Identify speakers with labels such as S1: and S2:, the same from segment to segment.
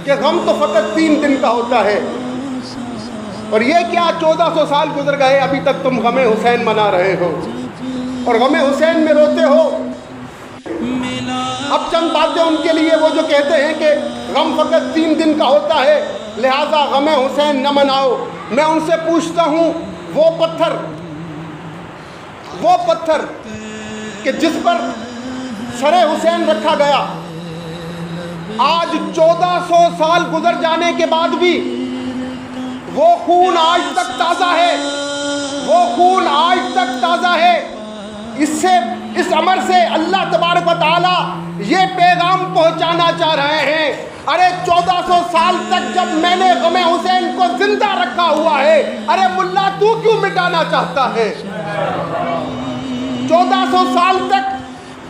S1: کہ غم تو فقط 3 دن کا ہوتا ہے، اور یہ کیا 1400 سال گزر گئے ابھی تک تم غم حسین منا رہے ہو اور غم حسین میں روتے ہو۔ اب چند باتیں ان کے لیے، وہ جو کہتے ہیں کہ غم فقط 3 دن کا ہوتا ہے لہٰذا غم حسین نہ مناؤ، میں ان سے پوچھتا ہوں وہ پتھر کہ جس پر سر حسین رکھا گیا، آج 1400 سال گزر جانے کے بعد بھی وہ خون آج تک تازہ ہے، وہ خون آج تک تازہ ہے۔ اس امر سے اللہ تبارک و تعالی یہ پیغام پہنچانا چاہ رہے ہیں، ارے 1400 سال تک جب میں نے غم حسین کو زندہ رکھا ہوا ہے، ارے ملا تو کیوں مٹانا چاہتا ہے؟ 1400 سال تک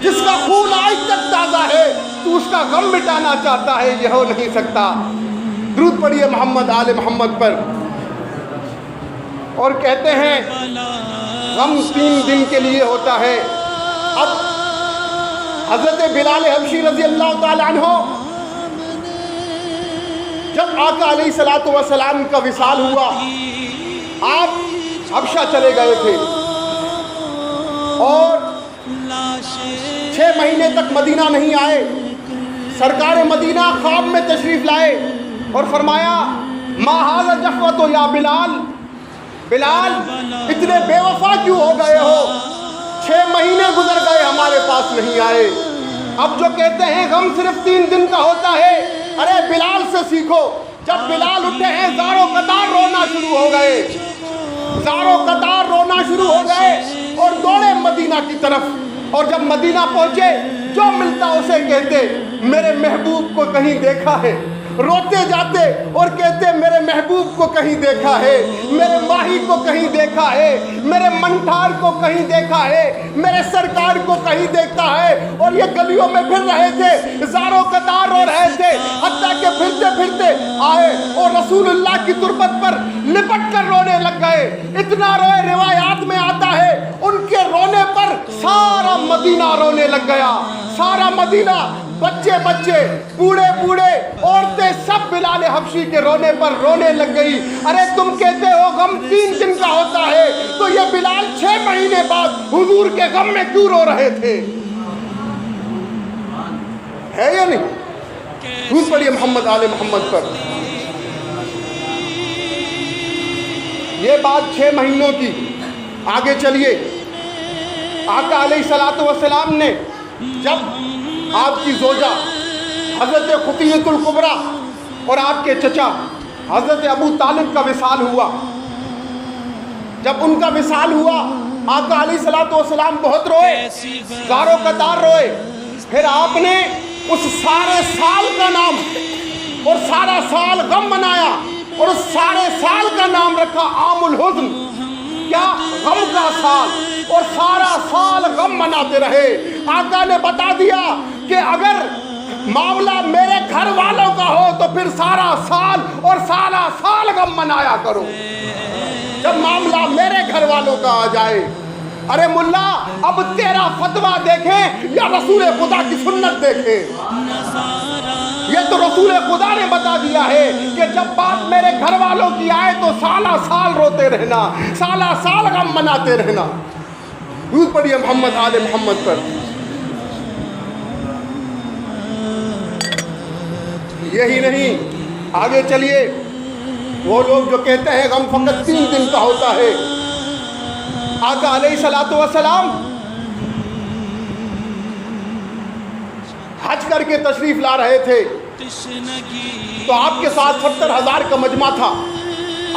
S1: جس کا خون آج تک تازہ ہے تو اس کا غم مٹانا چاہتا ہے، یہ ہو نہیں سکتا۔ درود پڑھیے محمد آل محمد پر۔ اور کہتے ہیں غم 3 دن کے لیے ہوتا ہے۔ اب حضرت بلال حبشی رضی اللہ تعالیٰ عنہ جب آقا علیہ الصلوۃ والسلام کا وصال ہوا، آپ حبشہ چلے گئے تھے اور 6 مہینے تک مدینہ نہیں آئے۔ سرکار مدینہ خواب میں تشریف لائے اور فرمایا ما ھذا جفوۃ یا بلال، بلال اتنے بے وفا کیوں ہو گئے ہو؟ 6 مہینے گزر گئے ہمارے پاس نہیں آئے۔ اب جو کہتے ہیں غم صرف 3 دن کا ہوتا ہے، ارے بلال سے سیکھو۔ جب بلال اٹھے ہیں زاروں قطار رونا شروع ہو گئے، زاروں قطار رونا شروع ہو گئے اور دوڑے مدینہ کی طرف، اور جب مدینہ پہنچے جو ملتا اسے کہتے میرے محبوب کو کہیں دیکھا ہے، روتے جاتے اور کہتے میرے محبوب کو کہیں دیکھا ہے، میرے ماہی کو کہیں دیکھا ہے، میرے منٹھار کو کہیں دیکھا ہے، میرے سرکار کو کہیں دیکھا ہے۔ اور یہ گلیوں میں پھر رہے تھے، زاروں قطار رو رہے تھے، حتیٰ کہ پھرتے پھرتے آئے اور رسول اللہ کی تربت پر لپٹ کر رونے لگ گئے۔ اتنا روئے، روایات میں آتا ہے ان کے رونے پر سارا مدینہ رونے لگ گیا، سارا مدینہ، بچے بچے، بوڑھے بوڑھے، عورتیں، سب بلال حبشی کے رونے پر رونے لگ گئی۔ ارے تم کہتے ہو غم 3 دن کا ہوتا ہے، تو یہ بلال 6 مہینے بعد حضور کے غم میں کیوں رو رہے تھے؟ ہے یا نہیں؟ درود پڑھیے محمد آل محمد پر۔ یہ بات 6 مہینوں کی۔ آگے چلیے، آقا علیہ الصلوۃ والسلام نے جب آپ کی زوجہ حضرت خطیۃ الکبریٰ اور آپ کے چچا حضرت ابو طالب کا وصال ہوا، جب ان کا وصال ہوا آقا علیہ الصلوۃ والسلام بہت روئے، زاروں قطار روئے۔ پھر آپ نے اس سارے سال کا نام اور سارا سال غم منایا، اور اس سارے سال کا نام رکھا عام الحزن، کیا غم کا سال، اور سارا سال غم مناتے رہے۔ آقا نے بتا دیا کہ اگر معاملہ میرے گھر والوں کا ہو تو پھر سارا سال اور سارا سال غم منایا کرو، جب معاملہ میرے گھر والوں کا آ جائے۔ ارے ملا اب تیرا فتویٰ دیکھیں یا رسول خدا کی سنت دیکھیں؟ یہ تو رسول خدا نے بتا دیا ہے کہ جب بات میرے گھر والوں کی آئے تو سالہ سال روتے رہنا، سالہ سال غم مناتے رہنا۔ درود پڑھیے محمد آل محمد پر۔ یہی نہیں، آگے چلیے، وہ لوگ جو کہتے ہیں غم فقط 3 دن کا ہوتا ہے، آقا علیہ الصلوۃ والسلام حج کر کے تشریف لا رہے تھے تو آپ کے ساتھ 70,000 کا مجمع تھا۔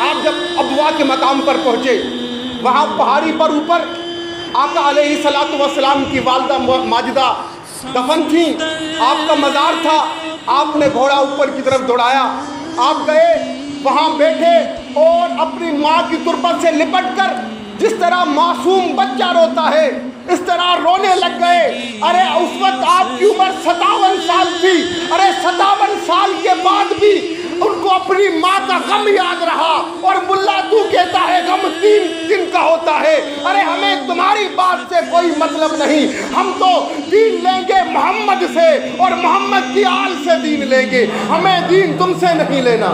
S1: آپ جب ابوا کے مقام پر پہنچے، وہاں پہاڑی پر اوپر آقا علیہ الصلوۃ والسلام کی والدہ ماجدہ دفن تھیں، آپ کا مزار تھا۔ آپ نے گھوڑا اوپر کی طرف دوڑایا، آپ گئے وہاں بیٹھے اور اپنی ماں کی تربت سے لپٹ کر جس طرح معصوم بچہ روتا ہے اس طرح رونے لگ گئے۔ ارے اس وقت آپ کی عمر 57 سال تھی، ارے 57 سال کے بعد بھی ان کو اپنی ماں کا غم یاد رہا، اور ملا تو کہتا ہے غم تین دن کا ہوتا ہے. ارے ہمیں تمہاری بات سے کوئی مطلب نہیں, ہم تو دین لیں گے محمد سے اور محمد کی آل سے دین لیں گے, ہمیں دین تم سے نہیں لینا.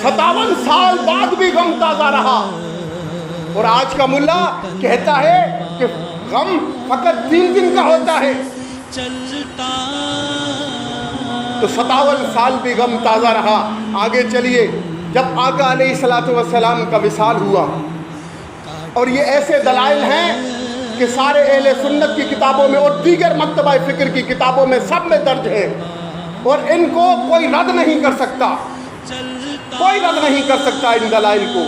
S1: 57 سال بعد بھی غم تازہ رہا, اور آج کا ملا کہتا ہے کہ غم فقط 3 دن کا ہوتا ہے. تو 57 سال بھی غم تازہ رہا. آگے چلیے, جب آقا علیہ الصلوۃ والسلام کا وصال ہوا, اور یہ ایسے دلائل ہیں کہ سارے اہل سنت کی کتابوں میں اور دیگر مکتبہ فکر کی کتابوں میں سب میں درج ہے, اور ان کو کوئی رد نہیں کر سکتا, کوئی رد نہیں کر سکتا ان دلائل کو.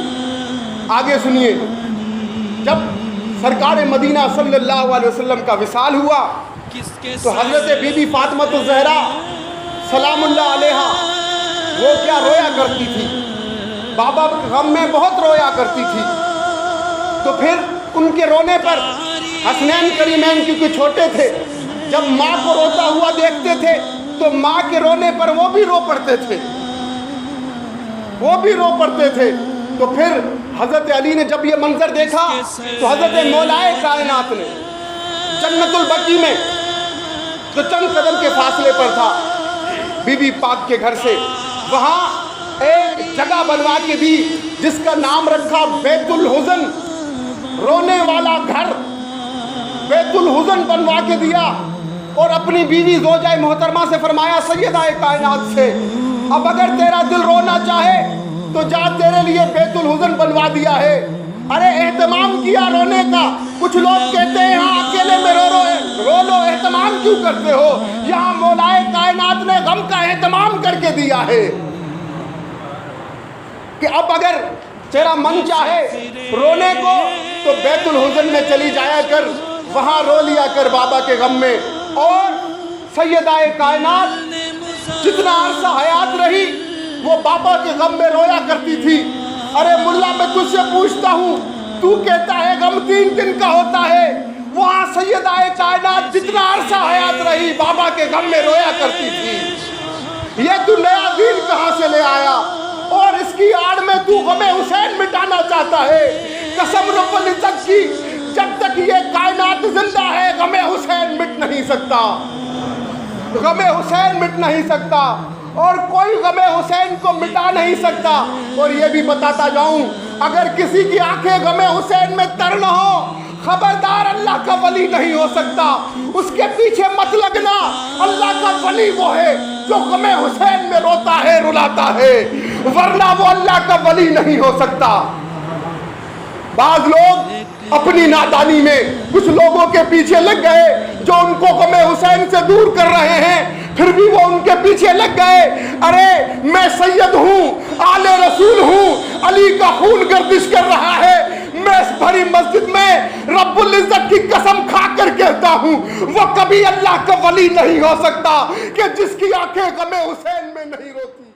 S1: آگے سنیے, جب سرکار مدینہ صلی اللہ علیہ وسلم کا وصال ہوا تو حضرت بی بی فاطمہ الزہرا سلام اللہ علیہا وہ کیا رویا کرتی تھی, بابا غم میں بہت رویا کرتی تھی. تو پھر ان کے رونے پر حسنین کریمین کیونکہ چھوٹے تھے, جب ماں کو روتا ہوا دیکھتے تھے تو ماں کے رونے پر وہ بھی رو پڑتے تھے, وہ بھی رو پڑتے تھے. تو پھر حضرت علی نے جب یہ منظر دیکھا تو حضرت مولائے کائنات نے جنت البقیع میں جو چند قدم کے فاصلے پر تھا بی بی پاک کے گھر سے, وہاں ایک جگہ بنوا کے دی جس کا نام رکھا بیت الحزن, رونے والا گھر. بیت الحزن بنوا کے دیا, اور اپنی بیوی زوجہ محترمہ سے فرمایا سیدہ کائنات سے, اب اگر تیرا دل رونا چاہے تو جا, تیرے لیے بیت الحزن بنوا دیا ہے. ارے اہتمام کیا رونے کا. کچھ لوگ کہتے ہیں یہاں اکیلے میں رو لو, اہتمام کیوں کرتے ہو؟ یہاں مولائے کائنات نے غم کا اہتمام کر کے دیا ہے کہ اب اگر تیرا من چاہے رونے کو تو بیت الحزن میں چلی جایا کر, وہاں رو لیا کر بابا کے غم میں. اور سیدہ کائنات جتنا عرصہ حیات رہی وہ بابا کے غم میں رویا کرتی تھی. ارے ملا میں تجھ سے پوچھتا ہوں, تو کہتا ہے غم 3 دن کا ہوتا ہے, وہاں سیدہ کائنات جتنا عرصہ حیات رہی بابا کے غم میں رویا کرتی تھی. یہ تو نیا دین کہاں سے لے آیا, اور اس کی آڑ میں تو غم حسین مٹانا چاہتا ہے. قسم رب العزت کی, جب تک یہ کائنات زندہ ہے غم حسین مٹ نہیں سکتا, غم حسین مٹ نہیں سکتا, اور کوئی غم حسین کو مٹا نہیں سکتا. اور یہ بھی بتاتا جاؤں, اگر کسی کی آنکھیں غم حسین میں تر نہ ہو, خبردار اللہ کا ولی نہیں ہو سکتا. اس کے پیچھے مت لگنا, اللہ کا ولی وہ ہے جو غم حسین میں روتا ہے, رلاتا ہے, ورنہ وہ اللہ کا ولی نہیں ہو سکتا. بعض لوگ اپنی نادانی میں کچھ لوگوں کے پیچھے لگ گئے جو ان کو غم حسین سے دور کر رہے ہیں, پھر بھی وہ ان کے پیچھے لگ گئے. ارے میں سید ہوں, آل رسول ہوں, علی کا خون گردش کر رہا ہے. میں اس بھری مسجد میں رب العزت کی قسم کھا کر کہتا ہوں وہ کبھی اللہ کا ولی نہیں ہو سکتا کہ جس کی آنکھیں غم حسین میں نہیں روتی.